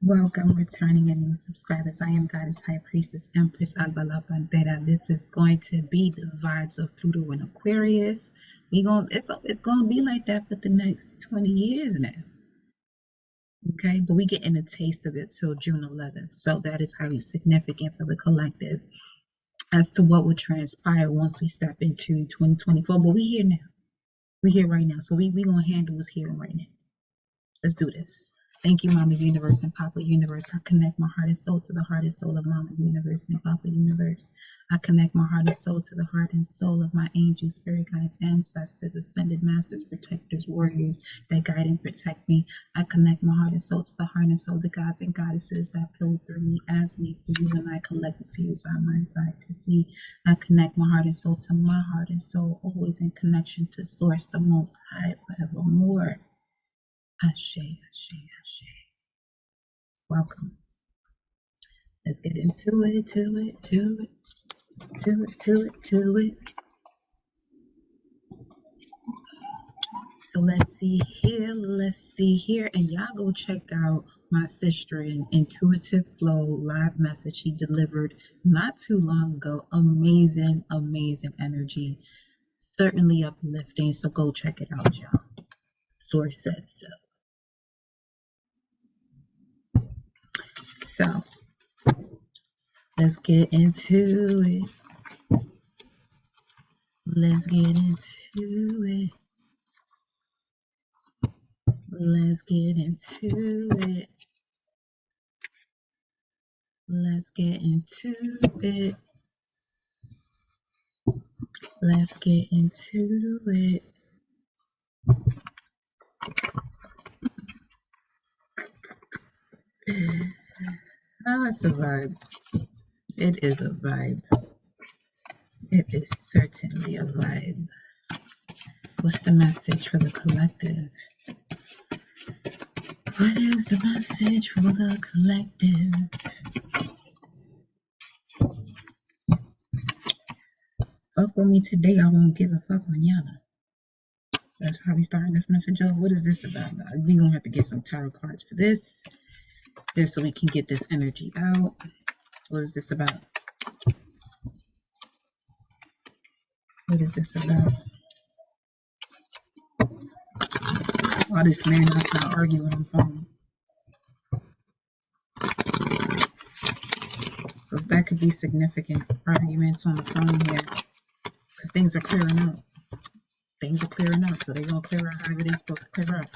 Welcome, returning and new subscribers. I am Goddess High Priestess Empress Agbala Pantera. This is going to be the vibes of Pluto and Aquarius. It's gonna be like that for the next 20 years now. Okay, but we getting a taste of it till June 11th. So that is highly significant for the collective as to what would transpire once we step into 2024. But we here now. We here right now. So we gonna handle what's here right now. Let's do this. Thank you, Mama Universe and Papa Universe. I connect my heart and soul to the heart and soul of Mama Universe and Papa Universe. I connect my heart and soul to the heart and soul of my angels, spirit guides, ancestors, ascended masters, protectors, warriors that guide and protect me. I connect my heart and soul to the heart and soul of the gods and goddesses that flow through me as me through you, and I collect to use our mind's eye to see. I connect my heart and soul to my heart and soul, always in connection to Source, the Most High, forevermore. Ashe, ashe, ashe. Welcome. Let's get into it, to it. So let's see here. And y'all go check out my sister in Intuitive Flow live message she delivered not too long ago. Amazing, amazing energy. Certainly uplifting. So go check it out, y'all. Source said so. So let's get into it. Let's get into it. Let's get into it. Let's get into it. Let's get into it. Oh, it's a vibe. It is a vibe. It is certainly a vibe. What's the message for the collective? What is the message for the collective? Fuck with me today, I won't give a fuck manana. That's how we starting this message off. What is this about? We're gonna have to get some tarot cards for this, just so we can get this energy out. What is this about? What is this about? Why this man that's not arguing on the phone? Because that could be significant arguments on the phone here. Because things are clearing up. Things are clearing up. So they're going to clear out however they're supposed to clear up.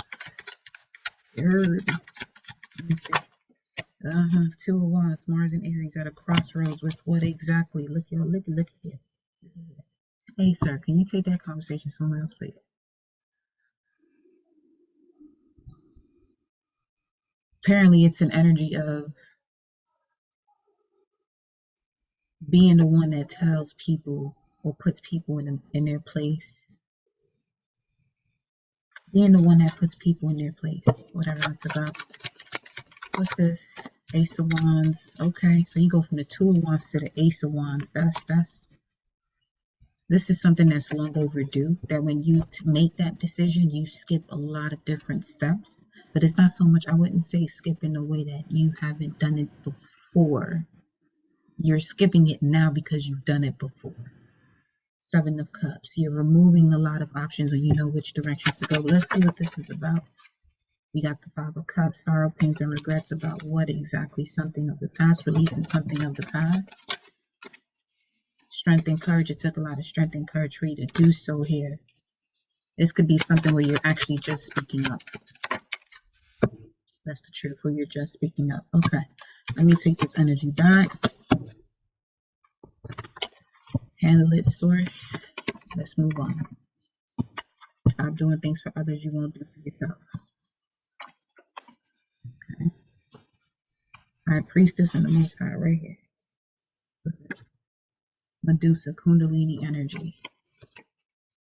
Let me see. 2 of Wands, Mars and Aries at a crossroads with what exactly? Look here. Hey, sir, can you take that conversation somewhere else, please? Apparently, it's an energy of being the one that tells people or puts people in their place. Being the one that puts people in their place, whatever that's about. What's this? Ace of Wands. Okay, so you go from the 2 of Wands to the Ace of Wands. This is something that's long overdue. That when you make that decision, you skip a lot of different steps. But it's not so much, I wouldn't say skip in a way that you haven't done it before. You're skipping it now because you've done it before. 7 of Cups. You're removing a lot of options and you know which direction to go. Let's see what this is about. We got the 5 of Cups, sorrow, pains, and regrets about what exactly? Something of the past, releasing something of the past. Strength and courage. It took a lot of strength and courage for you to do so here. This could be something where you're actually just speaking up. That's the truth, where you're just speaking up. Okay, let me take this energy back. Handle it, Source. Let's move on. Stop doing things for others you won't do for yourself. Okay. High Priestess and the Most High right here. Medusa, Kundalini energy.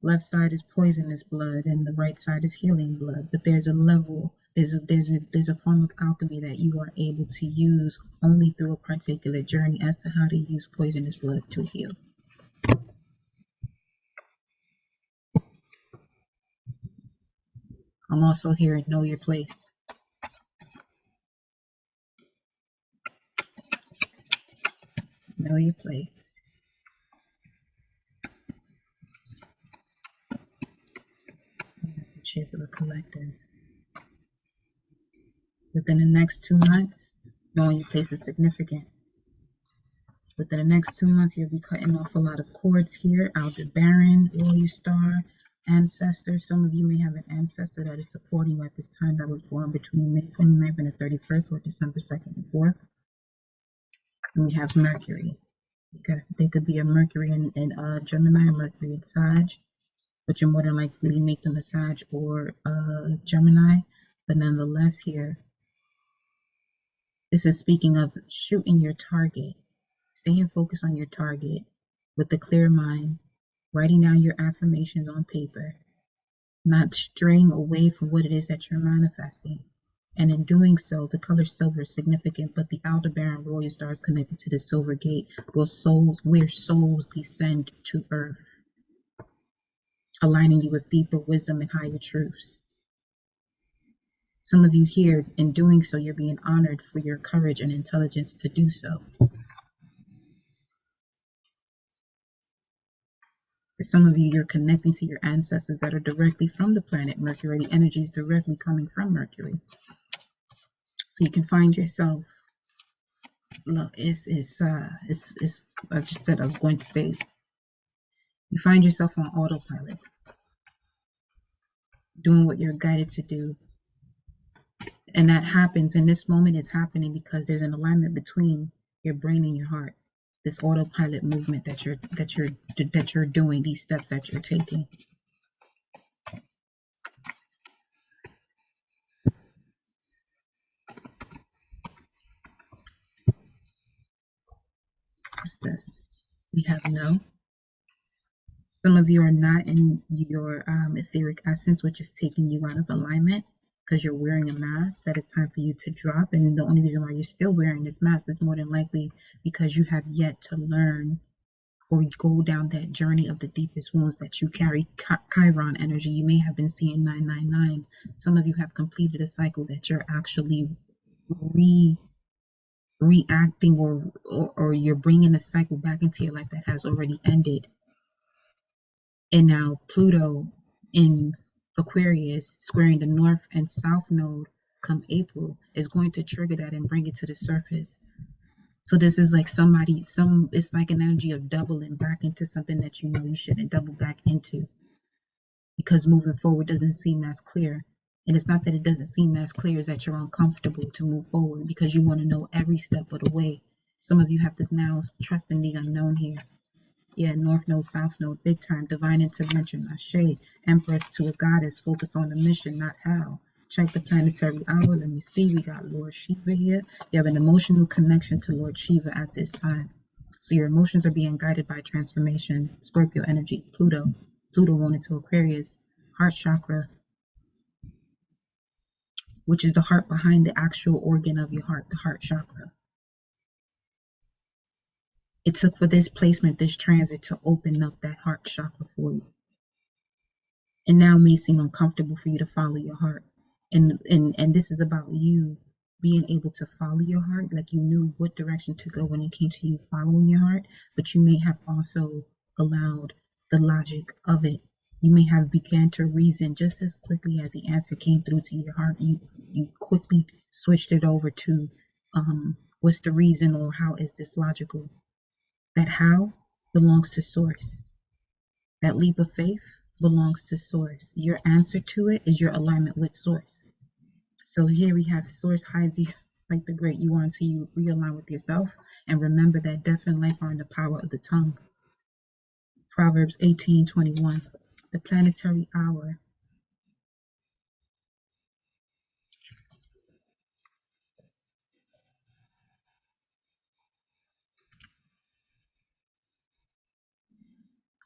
Left side is poisonous blood and the right side is healing blood. But there's a level, there's a form of alchemy that you are able to use only through a particular journey as to how to use poisonous blood to heal. I'm also hearing know your place. Know your place. That's the Chip of the Collective. Within the next 2 months, knowing your place is significant. Within the next 2 months, you'll be cutting off a lot of cords here. Aldebaran, Royal Star, Ancestor. Some of you may have an ancestor that is supporting you at this time that was born between May 29th and the 31st or December 2nd and 4th. And we have Mercury. Okay. They could be a Mercury in Gemini, a Mercury in Sag, but you're more than likely make them a Sag or Gemini. But nonetheless here, this is speaking of shooting your target, staying focused on your target with a clear mind, writing down your affirmations on paper, not straying away from what it is that you're manifesting. And in doing so, the color silver is significant, but the Aldebaran Royal Star is connected to the Silver Gate, where souls descend to earth, aligning you with deeper wisdom and higher truths. Some of you here, in doing so, you're being honored for your courage and intelligence to do so. For some of you, you're connecting to your ancestors that are directly from the planet Mercury. The energy is directly coming from Mercury. So you can find yourself, look, I just said I was going to say, you find yourself on autopilot, doing what you're guided to do. And that happens in this moment. It's happening because there's an alignment between your brain and your heart. This autopilot movement that you're doing, these steps that you're taking. What's this? We have no. Some of you are not in your etheric essence, which is taking you out of alignment because you're wearing a mask that it's time for you to drop. And the only reason why you're still wearing this mask is more than likely because you have yet to learn or go down that journey of the deepest wounds that you carry. Chiron energy, you may have been seeing 999. Some of you have completed a cycle that you're actually reacting or you're bringing a cycle back into your life that has already ended. And now Pluto in Aquarius squaring the north and south node come April is going to trigger that and bring it to the surface. So this is like it's like an energy of doubling back into something that you know you shouldn't double back into, because moving forward doesn't seem as clear. And it's not that it doesn't seem as clear, as that you're uncomfortable to move forward because you want to know every step of the way. Some of you have to now trust in the unknown here. Yeah, North Node, South Node, big time, divine intervention, Ashe, Empress to a goddess, focus on the mission, not how. Check the planetary hour. Let me see. We got Lord Shiva here. You have an emotional connection to Lord Shiva at this time. So your emotions are being guided by transformation. Scorpio energy, Pluto going into Aquarius, heart chakra, which is the heart behind the actual organ of your heart, the heart chakra. It took for this placement, this transit, to open up that heart chakra for you. And now it may seem uncomfortable for you to follow your heart. And this is about you being able to follow your heart, like you knew what direction to go when it came to you following your heart, but you may have also allowed the logic of it. You may have began to reason just as quickly as the answer came through to your heart. You quickly switched it over to what's the reason, or how is this logical? That how belongs to source. That leap of faith belongs to source. Your answer to it is your alignment with source. So here we have source hides you like the great you are until you realign with yourself. And remember that death and life are in the power of the tongue. Proverbs 18:21. The planetary hour.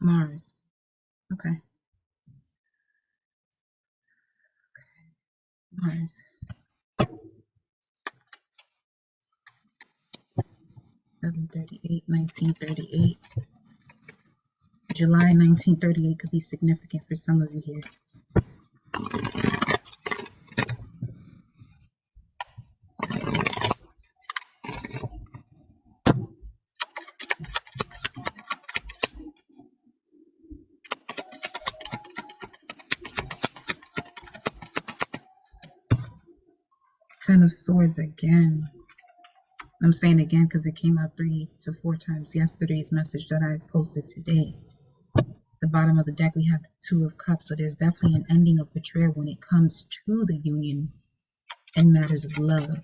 Mars. Okay. Mars. 738, 1938. July 1938 could be significant for some of you here. Ten of Swords again. I'm saying again because it came out 3 to 4 times yesterday's message that I posted today. The bottom of the deck, we have the Two of Cups. So there's definitely an ending of betrayal when it comes to the union in matters of love.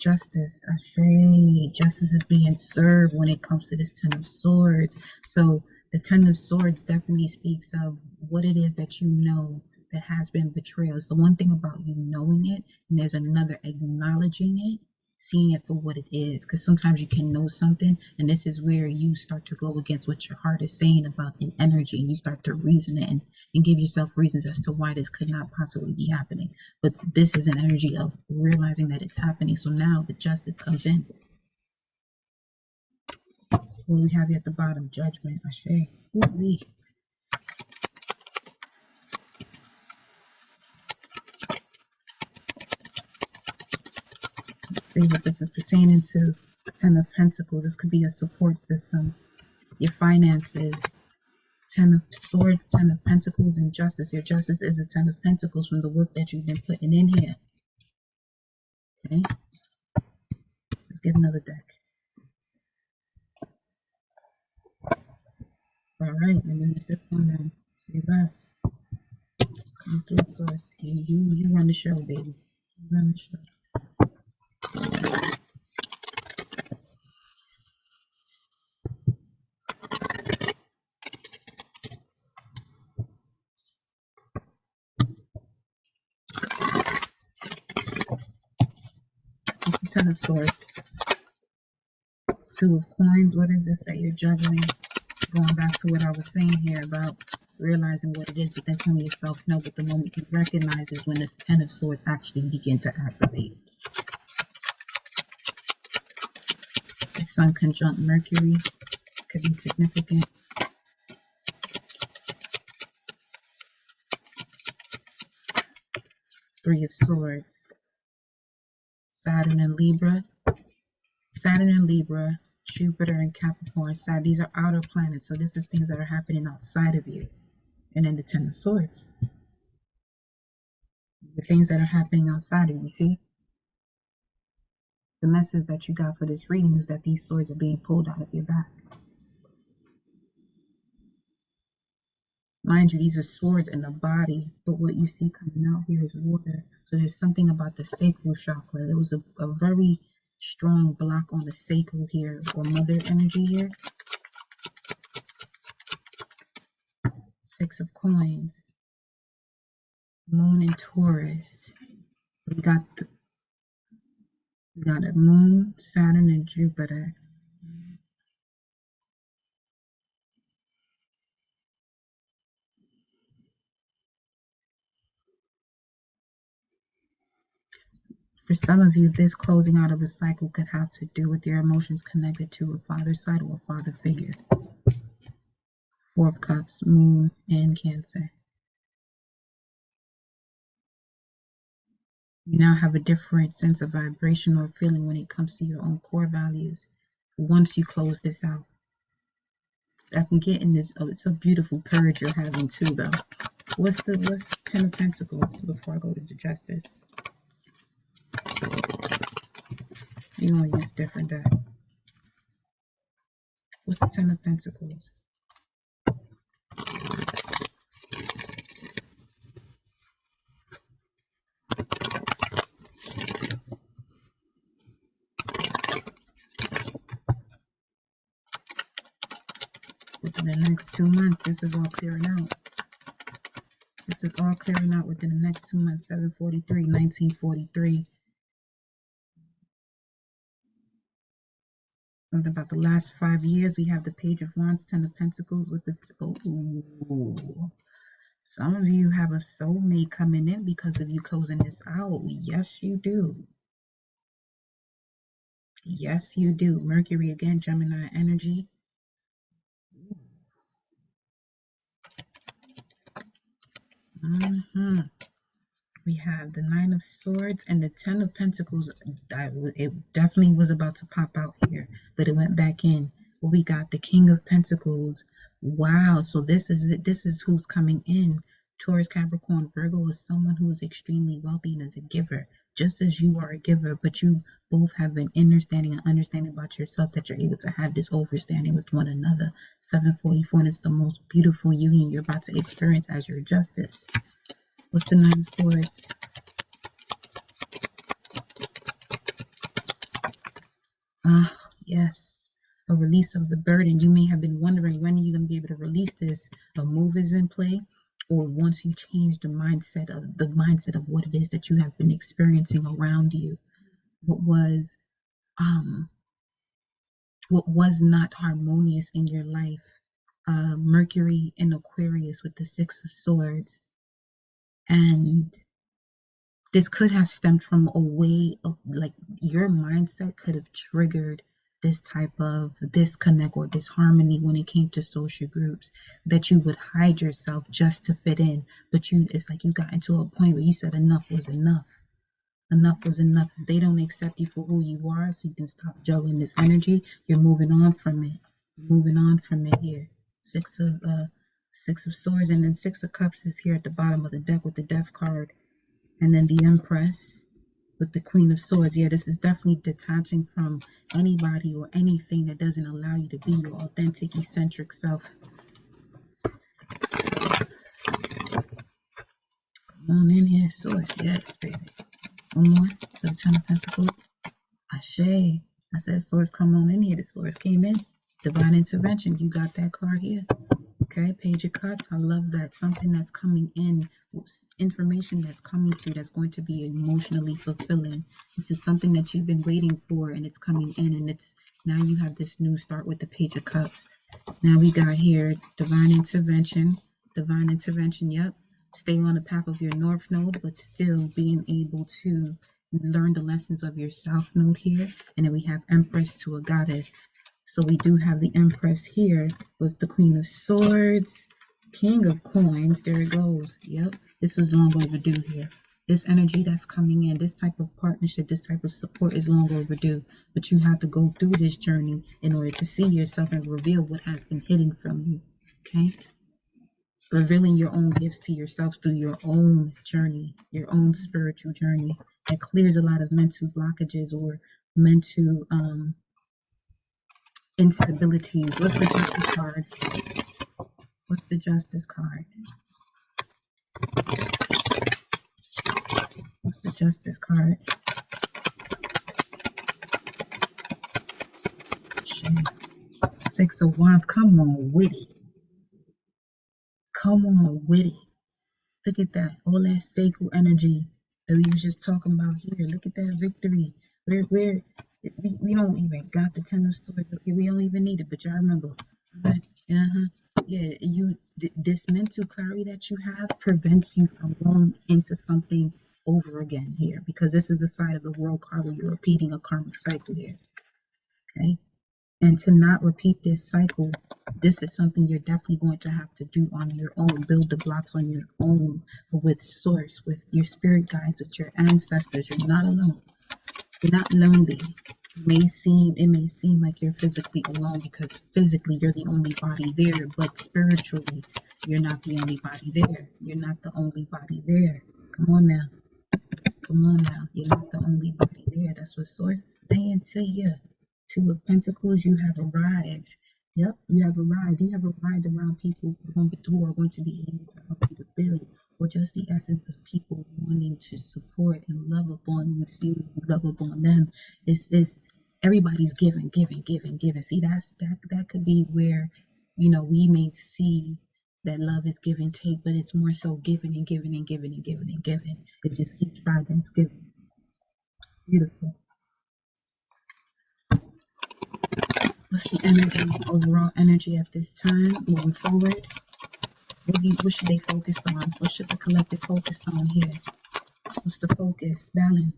Justice, Ashe. Justice is being served when it comes to this Ten of Swords. So the Ten of Swords definitely speaks of what it is that you know that has been betrayal. It's the one thing about you knowing it, and there's another acknowledging it, seeing it for what it is. Because sometimes you can know something, and this is where you start to go against what your heart is saying about an energy, and you start to reason it and give yourself reasons as to why this could not possibly be happening. But this is an energy of realizing that it's happening. So now the justice comes in. What we have here at the bottom, judgment, Ashe. Ooh-wee. See what this is pertaining to. Ten of Pentacles. This could be a support system, your finances. Ten of Swords, Ten of Pentacles, and Justice. Your Justice is a Ten of Pentacles from the work that you've been putting in here. Okay. Let's get another deck. All right, and then this one then. Say less. Come through, Source. You run the show, baby. You run the show. It's the Ten of Swords. Two of Coins. What is this that you're juggling? Going back to what I was saying here about realizing what it is, but then telling yourself no. But the moment you recognize is when this Ten of Swords actually begin to activate. The Sun conjunct Mercury could be significant. Three of Swords. Saturn and Libra. Saturn and Libra. Jupiter and Capricorn. These are outer planets. So this is things that are happening outside of you. And then the Ten of Swords. These are things that are happening outside of you. See? The message that you got for this reading is that these swords are being pulled out of your back. Mind you, these are swords in the body, but what you see coming out here is water. So there's something about the sacral chakra. There was a very strong block on the sacral here, or mother energy here. Six of Coins. Moon and Taurus. We got a Moon, Saturn, and Jupiter. For some of you, this closing out of a cycle could have to do with your emotions connected to a father's side or a father figure. Four of Cups, Moon, and Cancer. You now have a different sense of vibration or feeling when it comes to your own core values once you close this out. I can get in this. Oh, it's a beautiful purge you're having too, though. What's Ten of Pentacles before I go to the Justice? You're going to use different deck. What's the Ten of Pentacles? Within the next 2 months, this is all clearing out. This is all clearing out within the next 2 months. 743, 1943. Something about the last 5 years. We have the Page of Wands, Ten of Pentacles with this. Oh, some of you have a soulmate coming in because of you closing this out. Yes, you do. Yes, you do. Mercury again, Gemini energy. We have the Nine of Swords and the Ten of Pentacles. It definitely was about to pop out here, but it went back in. We got the King of Pentacles. Wow. So this is it. This is who's coming in. Taurus, Capricorn, Virgo is someone who is extremely wealthy and is a giver, just as you are a giver, but you both have an understanding and understanding about yourself that you're able to have this overstanding with one another. 744, and it's the most beautiful union you're about to experience as your justice. What's the Nine of Swords? Yes, a release of the burden. You may have been wondering, when are you going to be able to release this? A move is in play, or once you change the mindset of what it is that you have been experiencing around you. What was not harmonious in your life. Mercury in Aquarius with the Six of Swords, and this could have stemmed from a way of, like, your mindset could have triggered this type of disconnect or disharmony when it came to social groups, that you would hide yourself just to fit in. But it's like you got into a point where you said enough was enough. Enough was enough. If they don't accept you for who you are, so you can stop juggling this energy, you're moving on from it. Moving on from it here. Six of Swords, and then Six of Cups is here at the bottom of the deck with the Death card. And then the Empress with the Queen of Swords. Yeah, this is definitely detaching from anybody or anything that doesn't allow you to be your authentic, eccentric self. Come on in here, Swords. Yes, baby. One more. The Ten of Pentacles. Ashe. I said, Swords, come on in here. The Swords came in. Divine intervention. You got that card here. Okay, Page of Cups. I love that. Something that's coming in, information that's coming to you that's going to be emotionally fulfilling. This is something that you've been waiting for, and it's coming in, and it's now you have this new start with the Page of Cups. Now we got here divine intervention. Divine intervention. Yep. Stay on the path of your North Node, but still being able to learn the lessons of your South Node here. And then we have Empress to a Goddess. So we do have the Empress here with the Queen of Swords, King of Coins. There it goes. Yep. This was long overdue here. This energy that's coming in, this type of partnership, this type of support is long overdue. But you have to go through this journey in order to see yourself and reveal what has been hidden from you. Okay? Revealing your own gifts to yourself through your own journey, your own spiritual journey. That clears a lot of mental blockages or mental instabilities. What's the Justice card? What's the Justice card? What's the Justice card? Six of Wands. Come on with it. Come on with it. Look at that. All that sacred energy that we was just talking about here. Look at that victory. We don't even got the Ten of Swords. Okay, we don't even need it, but y'all remember. Right? Yeah, this mental clarity that you have prevents you from going into something over again here, because this is a side of the world card where you're repeating a karmic cycle here. Okay, and to not repeat this cycle, this is something you're definitely going to have to do on your own. Build the blocks on your own with Source, with your spirit guides, with your ancestors. You're not alone. You're not lonely. It may seem like you're physically alone, because physically you're the only body there, but spiritually you're not the only body there. You're not the only body there. Come on now. Come on now. You're not the only body there. That's what Source is saying to you. Two of Pentacles, you have arrived. Yep, you have arrived. You have arrived around people who are going to be able to help you to build, or just the essence of people wanting to support and love upon you, see you love upon them. It's everybody's giving. See, that could be where, we may see that love is give and take, but it's more so giving and giving and giving and giving and giving. It's just each side that's giving. Beautiful. What's the energy, overall energy at this time, moving forward? What should they focus on? What should the collective focus on here? What's the focus? Balance.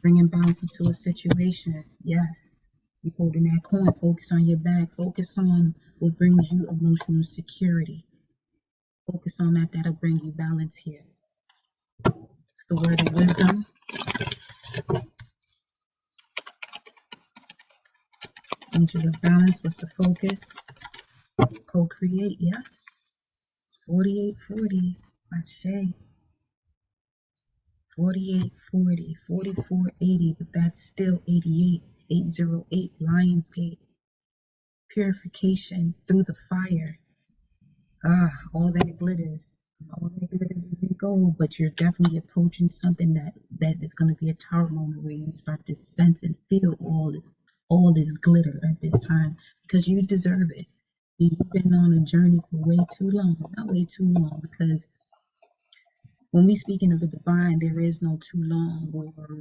Bringing balance into a situation. Yes. You're holding that coin. Focus on your back. Focus on what brings you emotional security. Focus on that. That'll bring you balance here. It's the word of wisdom. Angels of balance. What's the focus? Co-create. Yes. 4840. Ashe. 4840. 4480. But that's still 88. 808. Lionsgate. Purification through the fire. All that glitters. All that glitters is in gold, but you're definitely approaching something that is going to be a tower moment where you start to sense and feel all this glitter at this time because you deserve it. You've been on a journey for way too long, not way too long, because when we speaking of the divine, there is no too long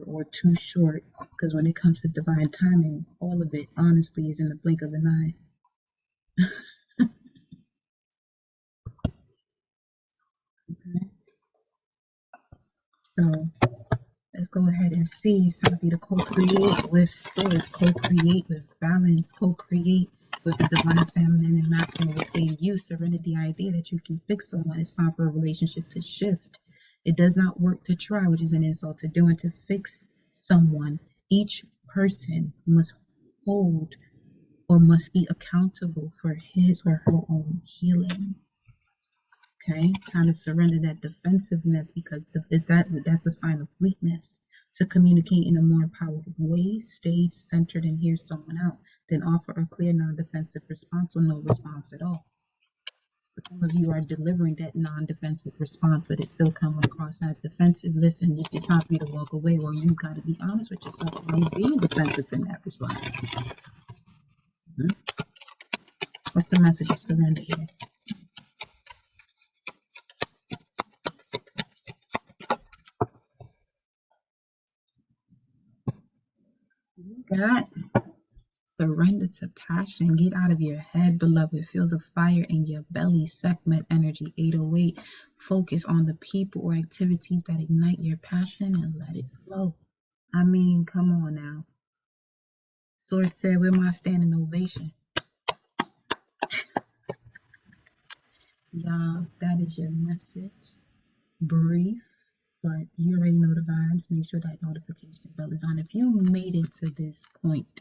or too short, because when it comes to divine timing, all of it honestly is in the blink of an eye. Okay. So let's go ahead and see somebody to co-create with source, co-create with balance, co-create with the divine feminine and masculine within you. Surrender the idea that you can fix someone. It's time for a relationship to shift. It does not work to try, which is an insult to do, and to fix someone. Each person must hold or must be accountable for his or her own healing. Okay, time to surrender that defensiveness because that's a sign of weakness. To communicate in a more powerful way, stay centered and hear someone out, then offer a clear non-defensive response or no response at all. Some of you are delivering that non-defensive response, but it's still coming across as defensive. Listen, it's time for you to walk away, or you got to be honest with yourself. Are you being defensive in that response? What's the message of surrender here? You got surrender to passion. Get out of your head, beloved. Feel the fire in your belly. Sekhmet energy, 808. Focus on the people or activities that ignite your passion and let it flow. I mean, come on now. Source said, where my standing ovation? Y'all, that is your message. Brief, but you already know the vibes. Make sure that notification bell is on. If you made it to this point,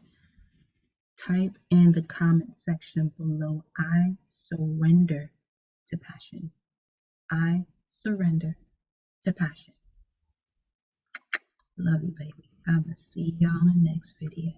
type in the comment section below, I surrender to passion. I surrender to passion. Love you, baby. I'm going to see y'all in the next video.